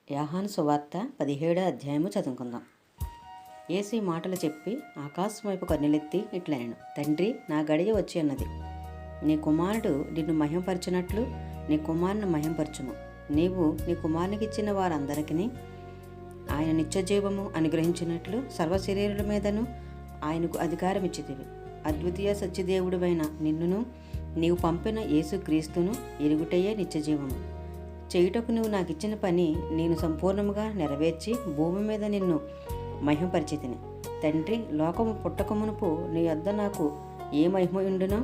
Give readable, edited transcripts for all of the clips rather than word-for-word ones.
యోహాను సువార్త 17వ అధ్యాయము చదువుకుందాం. యేసు ఈ మాటలు చెప్పి ఆకాశం వైపు కన్నులెత్తి ఇట్లనెను, తండ్రి, నా గడియ వచ్చి ఉన్నది. నీ కుమారుడు నిన్ను మహిమపరచినట్లు నీ కుమారుని మహిమపరచుము. నీవు నీ కుమారునికి ఇచ్చిన వారందరికీ ఆయన నిత్యజీవము అనుగ్రహించినట్లు సర్వ శరీరుల మీదను ఆయనకు అధికారం ఇచ్చితివి. అద్వితీయ సత్యదేవుడివైన నిన్నును నీవు పంపిన యేసు క్రీస్తును ఎరుగుటయే నిత్యజీవము. చేయుటకు నువ్వు నాకు ఇచ్చిన పని నేను సంపూర్ణముగా నెరవేర్చి భూమి మీద నిన్ను మహిమపరిచితిని. తండ్రి, లోకము పుట్టకమునుపు నీ యొద్ద నాకు ఏ మహిమ ఉండునో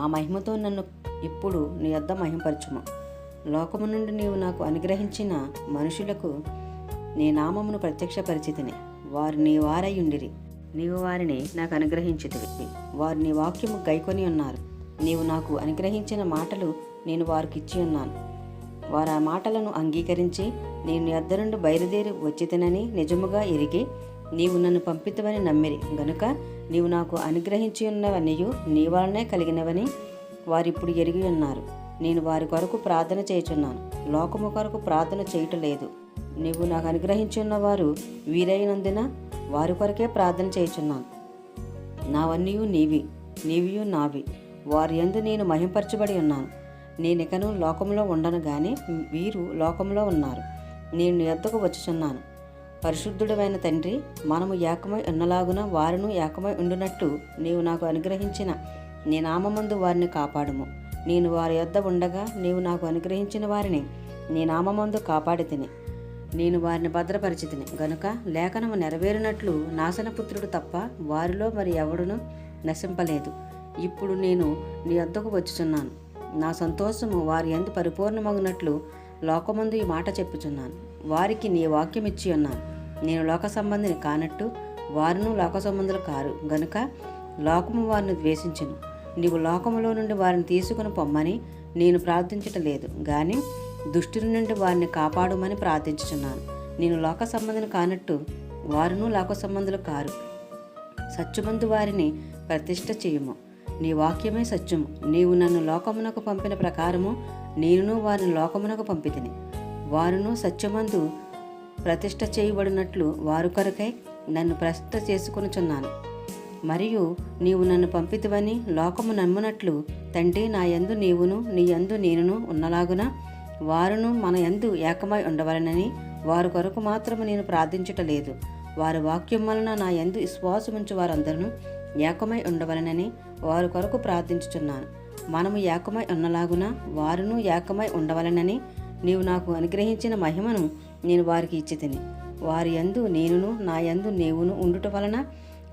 ఆ మహిమతో నన్ను ఇప్పుడు నీ యొద్ద మహిమపరచుము. లోకము నుండి నీవు నాకు అనుగ్రహించిన మనుషులకు నీ నామమును ప్రత్యక్షపరిచితిని. వారు నీ వారై ఉండిరి. నీవు వారిని నాకు అనుగ్రహించితివి. వారు నీ వాక్యము గైకొని ఉన్నారు. నీవు నాకు అనుగ్రహించిన మాటలు నేను వారికి ఇచ్చి ఉన్నాను. వారు ఆ మాటలను అంగీకరించి నేను నీ యొద్ద నుండి బయలుదేరి వచ్చితినని నిజముగా ఎరిగి నీవు నన్ను పంపితవని నమ్మిరి గనుక నీవు నాకు అనుగ్రహించి ఉన్నవనియు నీ వలనే కలిగినవని వారిప్పుడు ఎరిగి ఉన్నారు. నేను వారి కొరకు ప్రార్థన చేయుచున్నాను, లోకము కొరకు ప్రార్థన చేయటలేదు. నీవు నాకు అనుగ్రహించి ఉన్నవారు వీరైనందున వారి కొరకే ప్రార్థన చేయుచున్నాను. నావన్నీయు నీవి, నీవియు నావి. వారి యందు నేను మహింపరచబడి ఉన్నాను. నేనికను లోకంలో ఉండను గాని వీరు లోకంలో ఉన్నారు. నేను నీ యొద్దకు వచ్చుచున్నాను. పరిశుద్ధుడైన తండ్రి, మనము ఏకమై ఉన్నలాగున వారును ఏకమై ఉండునట్లు నీవు నాకు అనుగ్రహించిన నీ నామమందు వారిని కాపాడుము. నేను వారి యొద్ద ఉండగా నీవు నాకు అనుగ్రహించిన వారిని నీ నామమందు కాపాడితిని. నేను వారిని భద్రపరిచితిని గనుక లేఖనము నెరవేరినట్లు నాశనపుత్రుడు తప్ప వారిలో మరి ఎవడును నశింపలేదు. ఇప్పుడు నేను నీ యొద్దకు వచ్చుచున్నాను. నా సంతోషము వారి యందు పరిపూర్ణమగునట్లు లోకమందు ఈ మాట చెప్పుచున్నాను. వారికి నీ వాక్యం ఇచ్చి ఉన్నాను. నేను లోక సంబంధిని కానట్టు వారును లోక సంబంధులు కారు గనుక లోకము వారిని ద్వేషించును. నీవు లోకములో నుండి వారిని తీసుకుని పొమ్మని నేను ప్రార్థించటం లేదు గాని దుష్టుని నుండి వారిని కాపాడుమని ప్రార్థించుచున్నాను. నేను లోక సంబంధిని కానట్టు వారును లోక సంబంధులు కారు. సత్యమందు వారిని ప్రతిష్ఠ చేయుము. నీ వాక్యమే సత్యము. నీవు నన్ను లోకమునకు పంపిన ప్రకారము నేనును వారిని లోకమునకు పంపితిని. వారును సత్యమందు ప్రతిష్ఠ చేయబడినట్లు వారు కొరకై నన్ను ప్రతిష్ఠ చేసుకొనుచున్నాను. మరియు నీవు నన్ను పంపితివని లోకము నమ్మునట్లు తండ్రి, నా యందు నీవును నీ యందు నేనును ఉన్నలాగున వారును మన యందు ఏకమై ఉండవలనని వారి కొరకు మాత్రము నేను ప్రార్థించుటలేదు. వారి వాక్యం వలన నా యందు విశ్వాసముంచు వారందరూ ఏకమై ఉండవలనని వారి కొరకు ప్రార్థించుచున్నాను. మనము ఏకమై ఉన్నలాగున వారును ఏకమై ఉండవలనని నీవు నాకు అనుగ్రహించిన మహిమను నేను వారికి ఇచ్చితిని. వారి యందు నేనును నా యందు నీవును ఉండుట వలన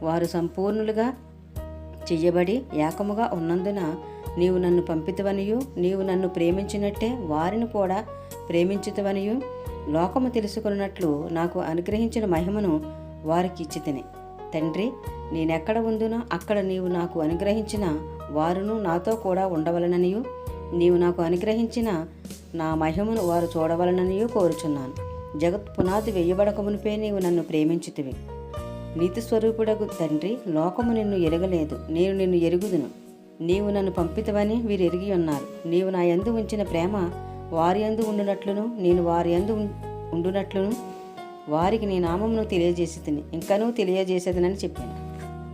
వారు సంపూర్ణులుగా చెయ్యబడి ఏకముగా ఉన్నందున నీవు నన్ను పంపితవనియు నీవు నన్ను ప్రేమించినట్టే వారిని కూడా ప్రేమించుతవనియు లోకము తెలుసుకున్నట్లు నాకు అనుగ్రహించిన మహిమను వారికి ఇచ్చితిని. తండ్రి, నేనెక్కడ ఉందునో అక్కడ నీవు నాకు అనుగ్రహించిన వారును నాతో కూడా ఉండవలననియు నీవు నాకు అనుగ్రహించిన నా మహిమను వారు చూడవలననియు కోరుచున్నాను. జగత్ పునాది వేయబడక మునిపే నీవు నన్ను ప్రేమించితివి. నీతి స్వరూపుడగు తండ్రి, లోకము నిన్ను ఎరగలేదు, నేను నిన్ను ఎరుగుదును. నీవు నన్ను పంపితవని వీరు ఎరిగి ఉన్నారు. నీవు నా యందు ఉంచిన ప్రేమ వారి యందు ఉండునట్లును నేను వారి యందు ఉండునట్లును వారికి నీ నామమును తెలియజేసి తిని ఇంకనూ తెలియజేసేదనని చెప్పాను.